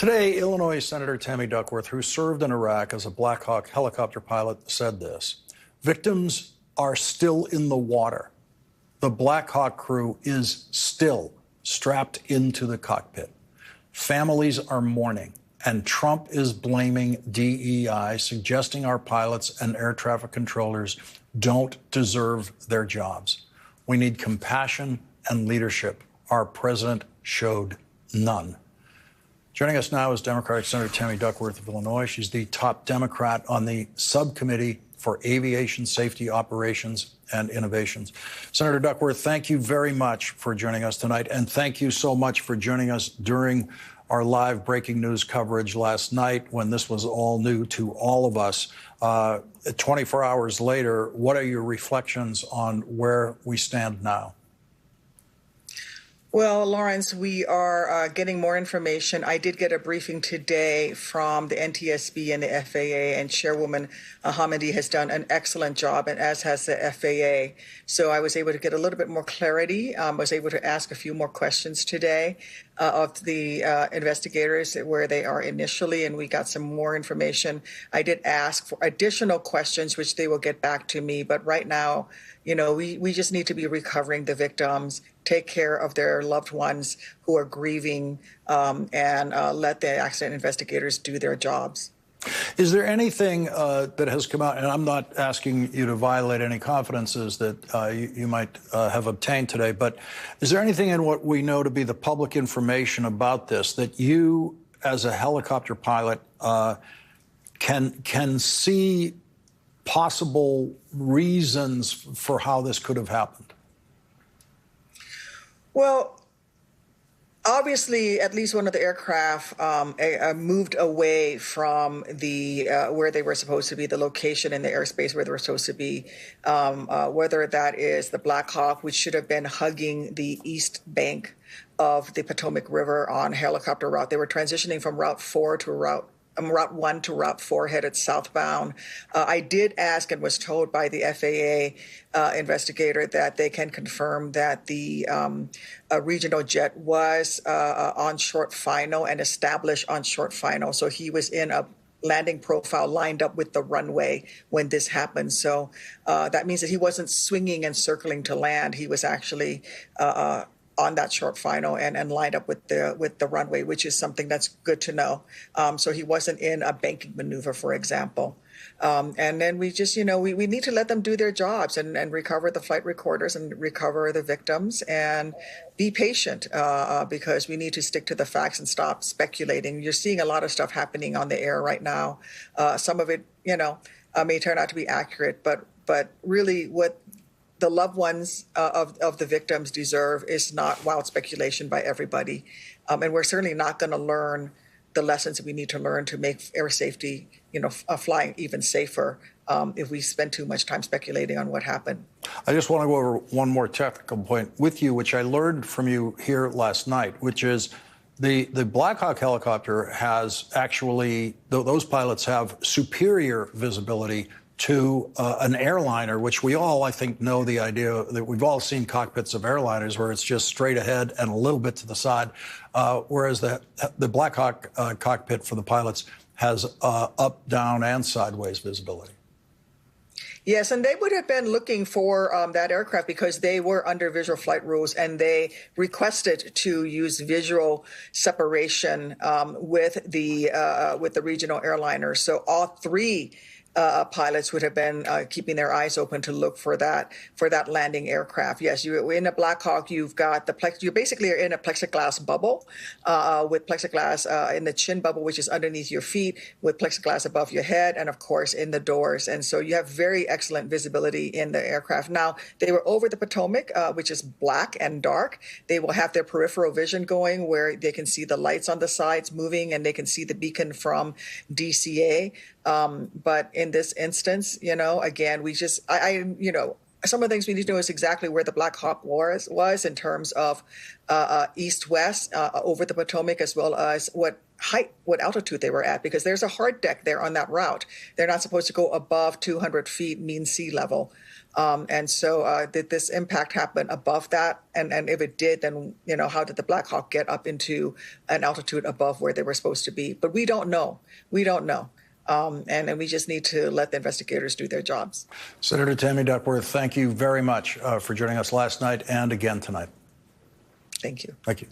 Today, Illinois Senator Tammy Duckworth, who served in Iraq as a Black Hawk helicopter pilot, said this: victims are still in the water. The Black Hawk crew is still strapped into the cockpit. Families are mourning, and Trump is blaming DEI, suggesting our pilots and air traffic controllers don't deserve their jobs. We need compassion and leadership. Our president showed none. Joining us now is Democratic Senator Tammy Duckworth of Illinois. She's the top Democrat on the subcommittee for Aviation Safety, Operations, and Innovations. Senator Duckworth, thank you very much for joining us tonight, and thank you so much for joining us during our live breaking news coverage last night when this was all new to all of us. 24 hours later, what are your reflections on where we stand now? Well, Lawrence, we are getting more information. I did get a briefing today from the NTSB and the FAA, and Chairwoman Hamidi has done an excellent job, and as has the FAA. So I was able to get a little bit more clarity. I was able to ask a few more questions today of the investigators where they are initially, and we got some more information. I did ask for additional questions, which they will get back to me. But right now, you know, we just need to be recovering the victims, take care of their loved ones who are grieving, and let the accident investigators do their jobs. Is there anything that has come out, and I'm not asking you to violate any confidences that you might have obtained today, but is there anything in what we know to be the public information about this that you, as a helicopter pilot, can see possible reasons for how this could have happened? Well, obviously, at least one of the aircraft moved away from the where they were supposed to be, the location in the airspace where they were supposed to be, whether that is the Black Hawk, which should have been hugging the east bank of the Potomac River on helicopter route. They were transitioning from Route 4 to Route 1 to Route 4 headed southbound. I did ask and was told by the FAA investigator that they can confirm that the regional jet was on short final and established on short final. So he was in a landing profile lined up with the runway when this happened. So that means that he wasn't swinging and circling to land. He was actually on that short final and lined up with the runway, which is something that's good to know. So he wasn't in a banking maneuver, for example. And then we just, you know, we need to let them do their jobs and recover the flight recorders and recover the victims and be patient because we need to stick to the facts and stop speculating. You're seeing a lot of stuff happening on the air right now. Some of it, you know, may turn out to be accurate, but really what the loved ones of the victims deserve is not wild speculation by everybody. And we're certainly not going to learn the lessons that we need to learn to make air safety, you know, flying even safer if we spend too much time speculating on what happened. I just want to go over one more technical point with you, which I learned from you here last night, which is the Black Hawk helicopter has actually, those pilots have superior visibility to an airliner, which we all, I think, know the idea that we've all seen cockpits of airliners where it's just straight ahead and a little bit to the side, whereas the Black Hawk cockpit for the pilots has up, down, and sideways visibility. Yes, and they would have been looking for that aircraft because they were under visual flight rules, and they requested to use visual separation with the regional airliners. So all three pilots would have been keeping their eyes open to look for that landing aircraft. Yes, you're in a Black Hawk. You've got you basically are in a plexiglass bubble with plexiglass in the chin bubble, which is underneath your feet, with plexiglass above your head, and of course in the doors. And so you have very excellent visibility in the aircraft. Now they were over the Potomac, which is black and dark. They will have their peripheral vision going, where they can see the lights on the sides moving, and they can see the beacon from DCA. But in this instance, you know, again, we just, you know, some of the things we need to know is exactly where the Black Hawk was in terms of east-west over the Potomac, as well as height, what altitude they were at, because there's a hard deck there on that route. They're not supposed to go above 200 feet mean sea level. And so did this impact happen above that? And if it did, then, how did the Black Hawk get up into an altitude above where they were supposed to be? But we don't know. We don't know. And we just need to let the investigators do their jobs. Senator Tammy Duckworth, thank you very much for joining us last night and again tonight. Thank you. Thank you.